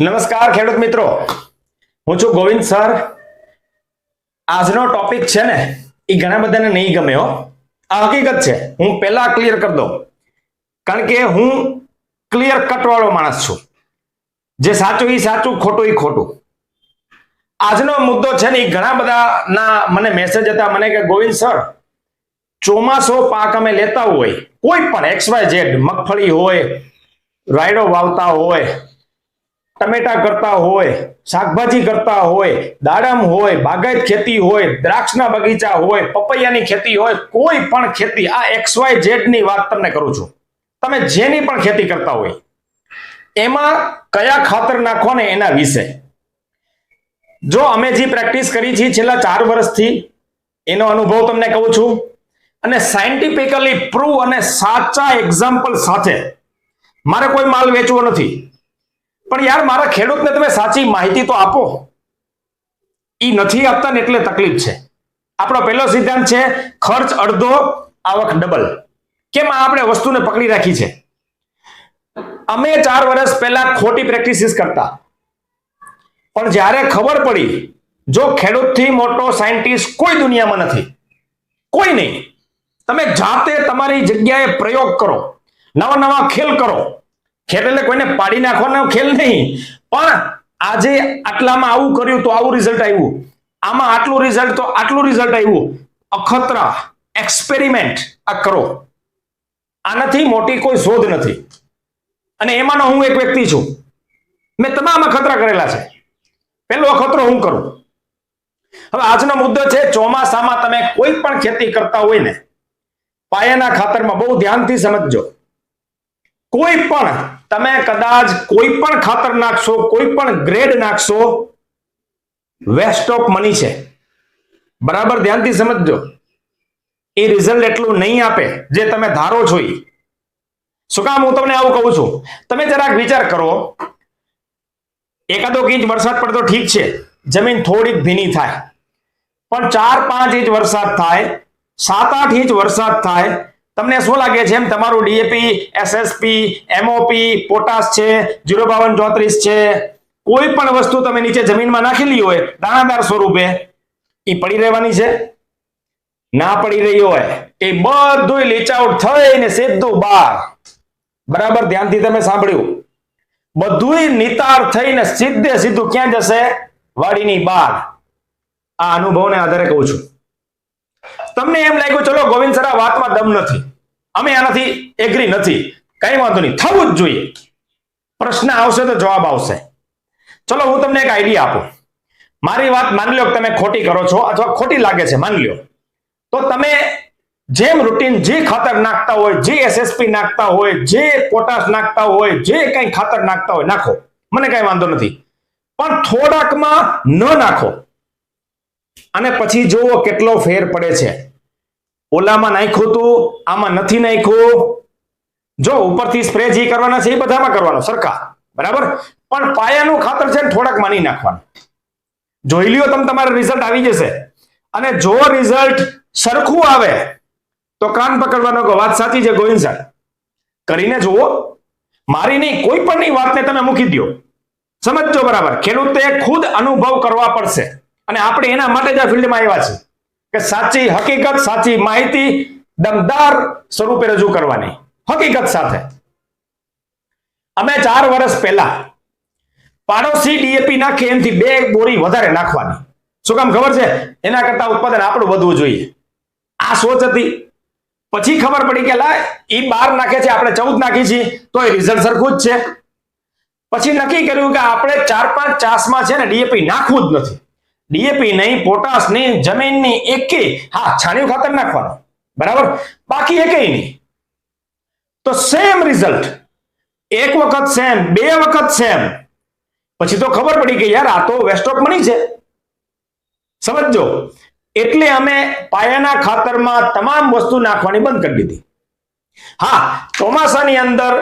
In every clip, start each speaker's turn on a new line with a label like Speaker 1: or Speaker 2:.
Speaker 1: નમસ્કાર ખેડૂત મિત્રો, હું છું ગોવિંદ સર. આજનો ટોપિક છે ને એ ઘણા બધાને નહીં ગમે હો. આ હકીકત છે, હું પહેલા ક્લિયર કરી દઉં, કારણ કે હું ક્લિયર કટ વાળો માણસ છું. જે સાચું એ સાચું, ખોટું એ ખોટું. આજનો મુદ્દો છે ને એ ઘણા બધાના મને મેસેજ હતા મને કે ગોવિંદ સર, ચોમાસો પાક અમે લેતા હોય, કોઈ પણ XYZ, મગફળી હોય, રાયડો વાવતા હોય, ટમેટા કરતા હોય, શાકભાજી કરતા હોય, દાડમ હોય, બાગાયત ખેતી હોય, દ્રાક્ષના બગીચા હોય, પપૈયાની ખેતી હોય, કોઈ પણ ખેતી, આ XYZ ની વાત તમને કરું છું. તમે જેની પણ ખેતી કરતા હોય એમાં કયા ખાતર નાખો ને એના વિશે જો અમે જે પ્રેક્ટિસ કરી છે છેલ્લા 4 વર્ષથી એનો અનુભવ તમને કહું છું, અને સાયન્ટિફિકલી પ્રૂવ અને સાચા એક્ઝામ્પલ સાથે. મારે કોઈ માલ વેચવો નથી, પણ યાર મારા ખેડૂતને તમે સાચી માહિતી તો આપો. એ નથી આપતા ને એટલે તકલીફ છે. આપણો પહેલો સિદ્ધાંત છે ખર્ચ અડધો, આવક ડબલ. કેમ આપણે વસ્તુને પકડી રાખી છે? અમે 4 વર્ષ પહેલા ખોટી પ્રેક્ટિસિસ કરતા, પણ જ્યારે ખબર પડી જો ખેડૂતથી મોટો સાયન્ટિસ્ટ કોઈ દુનિયામાં નથી, કોઈ નહીં. તમે જાતે તમારી જગ્યાએ પ્રયોગ કરો, નવા નવા ખેલ કરો. ખેલ એટલે કોઈને પાડી નાખવાનો ખેલ નહીં, પણ આજે આટલામાં આવું કર્યું તો આવું રિઝલ્ટ આવ્યું, આમાં આટલું રિઝલ્ટ તો આટલું રિઝલ્ટ આવ્યું. અખતરા એક્સપેરિમેન્ટ આ કરો. આનાથી મોટી કોઈ શોધ નથી, અને એમાંનો હું એક વ્યક્તિ છું. મેં તમામ અખતરા કરેલા છે. પહેલો અખતરો હું કરું. હવે આજનો મુદ્દો છે, ચોમાસામાં તમે કોઈ પણ ખેતી કરતા હોય ને, પાયાના ખાતરમાં બહુ ધ્યાનથી સમજજો. કોઈ પણ તમે કદાચ કોઈ પણ ખાતર નાખશો, કોઈ પણ ગ્રેડ નાખશો, વેસ્ટ ઓફ મની છે. બરાબર ધ્યાનથી સમજજો. એ રિઝલ્ટ એટલું નહીં આપે જે તમે ધારો છો. શું કામ હું તમને આવું કહું છું? તમે જરાક વિચાર કરો. એકાદો ઇંચ વરસાદ પડતો ઠીક છે, જમીન થોડીક ભીની થાય, પણ 4-5 ઇંચ વરસાદ થાય, 7-8 ઇંચ વરસાદ થાય, તમને શું લાગે છે? એમ તમારું ડીએપી, એસએસપી, એમઓપી, પોટાશ છે, 05234 છે, કોઈ પણ વસ્તુ તમે નીચે જમીનમાં નાખેલી હોય દાણાદાર સ્વરૂપે, એ પડી રહેવાની છે? ના પડી રહી હોય. એ બધું લીચ આઉટ થઈને સીધું બહાર. બરાબર ધ્યાનથી તમે સાંભળ્યું? બધું નિતાર થઈને સીધે સીધું ક્યાં જશે? વાડીની બહાર. આ અનુભવને આધારે કહું છું. તમને એમ લાગ્યું ચલો ગોવિંદ સર આ વાતમાં દમ નથી, અમે આનાથી એગ્રી નથી, કઈ વાંધો નહીં, થવું જ જોઈએ. પ્રશ્ન આવશે તો જવાબ આવશે. ચલો હું તમને એક આઈડિયા આપું. મારી વાત માની લો કે તમે ખોટી કરો છો અથવા ખોટી લાગે છે, માની લો, તો તમે જેમ રૂટીન જે ખાતર નાખતા હોય, જે એસએસપી નાખતા હોય, જે પોટાશ નાખતા હોય, જે કઈ ખાતર નાખતા હોય નાખો, મને કઈ વાંધો નથી, પણ થોડાકમાં ન નાખો. અને પછી જુઓ કેટલો ફેર પડે છે. ઓલામાં નાખ્યું તું, આમાં નથી નાખ્યું. જો ઉપરથી સ્પ્રે જે કરવાના છે એ બધામાં કરવાનો સરખા, બરાબર, પણ પાયાનું ખાતર છે ને થોડાકમાં નહીં નાખવાનું. જોઈ લ્યો તમે, તમારે રિઝલ્ટ આવી જશે. અને જો રિઝલ્ટ સરખું આવે તો કાન પકડવાનો કે વાત સાચી છે ગોવિંદ સર, કરીને જુઓ. મારી નહીં, કોઈ પણ ની વાતને તમે મૂકી દો. સમજજો બરાબર. ખેડૂતે ખુદ અનુભવ કરવા પડશે, અને આપણે એના માટે જ આ ફિલ્ડમાં આવ્યા છીએ કે સાચી હકીકત, સાચી માહિતી દમદાર સ્વરૂપે રજૂ કરવાની. હકીકત સાથે અમે 4 વર્ષ પહેલા પાડોશી ડીએપી નાખે એમથી 2 બોરી વધારે નાખવાની. શું કામ ખબર છે? એના કરતા ઉત્પાદન આપણું વધવું જોઈએ. આ સોચ હતી. પછી ખબર પડી કે લા એ 12 નાખે છે, આપણે 14 નાખી છીએ, તો એ રિઝલ્ટ સરખું જ છે. પછી નક્કી કર્યું કે આપણે 4-5 ચાસમાં છે ને ડીએપી નાખવું જ નથી. ડીએપી નહીં, પોટાશ નહીં, જમીનની એકે, હા છાણિયું ખાતર નાખવાનું, બરાબર, બાકી એકેય નહીં. તો સેમ રિઝલ્ટ. એક વખત સેમ, 2 વખત સેમ. પછી તો ખબર પડી કે યાર આ તો વેસ્ટ ઓફ મની છે. સમજો. એટલે અમે પાયાના ખાતરમાં તમામ વસ્તુ નાખવાની બંધ કરી દીધી. હા, ચોમાસાની અંદર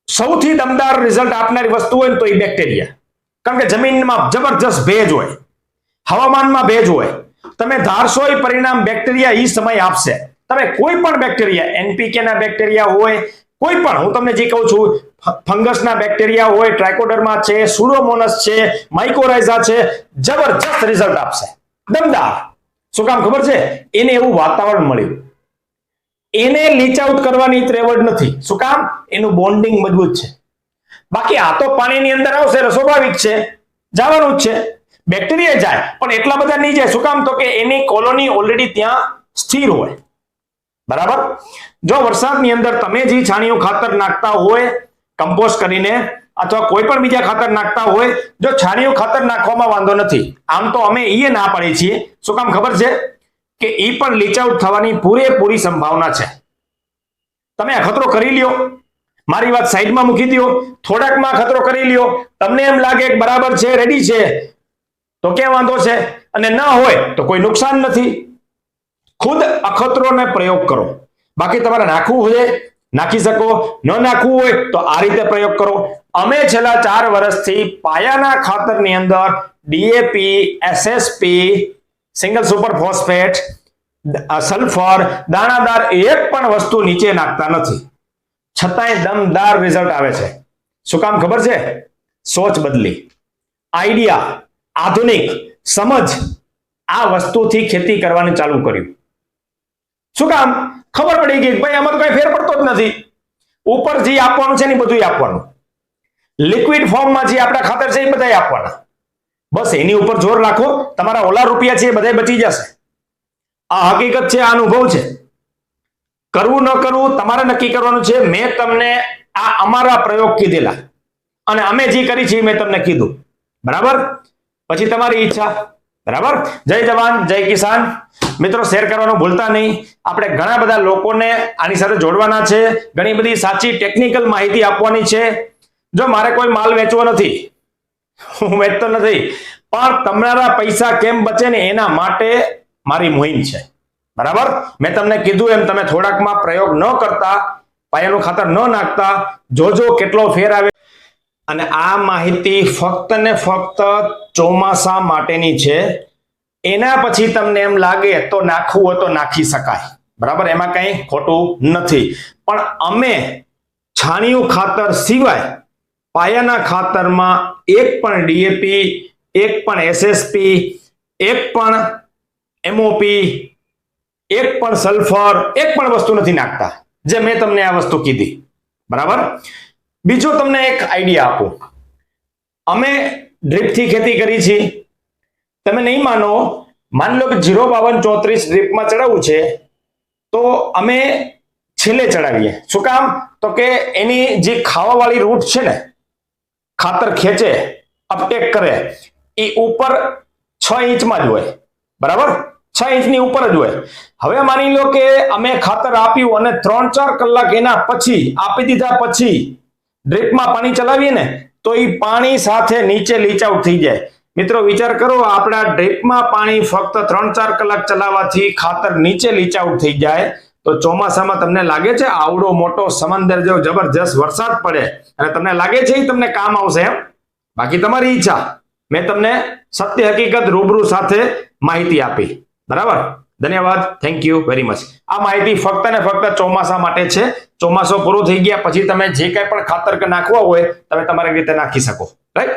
Speaker 1: સૌથી દમદાર રિઝલ્ટ આપનારી વસ્તુ હોય ને તો એ બેક્ટેરિયા. કારણ કે જમીનમાં જબરજસ્ત ભેજ હોય, હવામાનમાં ભેજ હોય, તમે ધારશો એ પરિણામ બેક્ટેરિયા એ સમય આપશે. તમે કોઈ પણ બેક્ટેરિયા, એનપીકે ના બેક્ટેરિયા હોય કોઈ પણ હું તમને જે કહું છું, ફંગસના બેક્ટેરિયા હોય, ટ્રાઇકોડર્મા છે, સુડોમોનસ છે, માઇકોરાઇઝા છે, જબરજસ્ત રિઝલ્ટ આપશે, દમદાર. શું કામ ખબર છે? એને એવું વાતાવરણ મળ્યું, એને લીચ આઉટ કરવાની ત્રેવડ નથી. શું કામ? એનું બોન્ડિંગ મજબૂત છે. બાકી આ તો પાણીની અંદર આવશે, સ્વાભાવિક છે, જવાનું જ છે. બેક્ટેરિયા જાય પણ એટલા બધા નહીં જાય. શું કામ? તો કે એની કોલોની ઓલરેડી ત્યાં સ્થિર હોય. બરાબર. જો વરસાદની અંદર તમે જે છાણિયું ખાતર નાખતા હોય કમ્પોસ્ટ કરીને, અથવા કોઈ પણ બીજા ખાતર નાખતા હોય, જો છાણિયું ખાતર નાખવામાં વાંધો નથી. આમ તો અમે એ ના પાડીએ છીએ. શું કામ ખબર છે? કે એ પણ લીચ આઉટ થવાની પૂરેપૂરી સંભાવના છે. તમે અખતરો કરી લ્યો, મારી વાત સાઈડમાં મૂકી દો, થોડાકમાં અખતરો કરી લ્યો, તમને એમ લાગે કે બરાબર છે, રેડી છે, તો ક્યાં વાંધો છે? અને ના હોય તો કોઈ નુકસાન નથી. ખુદ અખતરોને પ્રયોગ કરો. બાકી તમારે નાખવું હોય નાખી શકો, ન નાખવું હોય તો આ રીતે પ્રયોગ કરો. અમે છેલ્લા 4 વર્ષથી પાયાના ખાતરની અંદર DAP, SSP, single super phosphate, sulphur, દાણાદાર એક પણ વસ્તુ નીચે નાખતા નથી, છતાંય દમદાર રિઝલ્ટ આવે છે. શું કામ ખબર છે? સોચ બદલી, આઈડિયા, આધુનિક સમજ, આ વસ્તુથી ખેતી કરવાનું ચાલુ કર્યું. શું કામ? ખબર પડી ગઈ ભાઈ આમાં તો કઈ ફેર પડતો જ નથી. ઉપર જે આપવાનું છે ને બધું આપવાનું, લિક્વિડ ફોર્મમાં જે આપણા ખાતર છે એ બધા આપવાના. બસ એની ઉપર જોર રાખો, તમારા ઓલા રૂપિયા છે એ બધા બચી જશે. આ હકીકત છે, આ અનુભવ છે. કરવું ન કરવું તમારે નક્કી કરવાનું છે. મેં તમને આ અમારા પ્રયોગ કીધેલા અને અમે જે કરી છે મેં તમને કીધું. બરાબર. પછી તમારી ઈચ્છા. બરાબર. જય જવાન જય કિસાન. મિત્રો શેર કરવાનું ભૂલતા નહીં. આપણે ઘણા બધા લોકોને આની સાથે જોડવાના છે, ઘણી બધી સાચી ટેકનિકલ માહિતી આપવાની છે. જો મારે કોઈ માલ વેચવો નથી, હું વેચતો નથી, પણ તમારા પૈસા કેમ બચે ને એના માટે મારી મુહિમ છે. બરાબર. મેં તમને કીધું એમ તમે થોડાકમાં પ્રયોગ ન કરતા, પાયાનું ખાતર ન નાખતા, જોજો કેટલો ફેર આવે. અને આ માહિતી ફક્ત ને ફક્ત ચોમાસા માટેની છે. એના પછી તમને એમ લાગે તો નાખવું હોય તો નાખી શકાય. બરાબર. એમાં કંઈ ખોટું નથી. પણ અમે છાણિયું ખાતર સિવાય પાયાના ખાતરમાં એક પણ ડીએપી, એક પણ એસએસપી, એક પણ એમઓપી, એક પણ સલ્ફર, એક પણ વસ્તુ નથી નાખતા, જે મેં તમને આ વસ્તુ કીધી. બરાબર. બીજો તમને એક આઈડિયા આપું. અમે ડ્રીપથી ખેતી કરી છે. તમે નહીં માનો, માની લો કે 05234 ડ્રીપમાં ચડાવવું છે તો અમે છેલ્લે ચડાવીએ. શું કામ? તો કે એની જે ખાવાવાળી રૂટ છે ને, ખાતર ખેંચે, અપટેક કરે, એ ઉપર 6 ઇંચમાં જ હોય. બરાબર. 6 ઇંચની ઉપર જ હોય. હવે માની લો કે અમે ખાતર આપ્યું અને 3-4 કલાક એના પછી આપી દીધા પછી ડ્રીપમાં પાણી ચલાવીએ ને તો એ પાણી સાથે નીચે લીચ આઉટ થઈ જાય. મિત્રો વિચાર કરો, આપણા ડ્રીપમાં પાણી ફક્ત 3-4 કલાક ચલાવવાથી ખાતર નીચે લીચ આઉટ થઈ જાય તો ચોમાસામાં તમને લાગે છે આવડો મોટો સમંદર જેવો જબરજસ્ત વરસાદ પડે અને તમને લાગે છે એ તમને કામ આવશે એમ? બાકી તમારી ઈચ્છા. મેં તમને સત્ય હકીકત રૂબરૂ સાથે માહિતી આપી. બરાબર. ધન્યવાદ. Thank you very much. આ માહિતી ફક્ત ને ફક્ત ચોમાસા માટે છે. ચોમાસો પૂરો થઈ ગયા પછી તમે જે કંઈ પણ ખાતર નાખવા હોય તમે તમારી રીતે નાખી શકો. રાઈટ.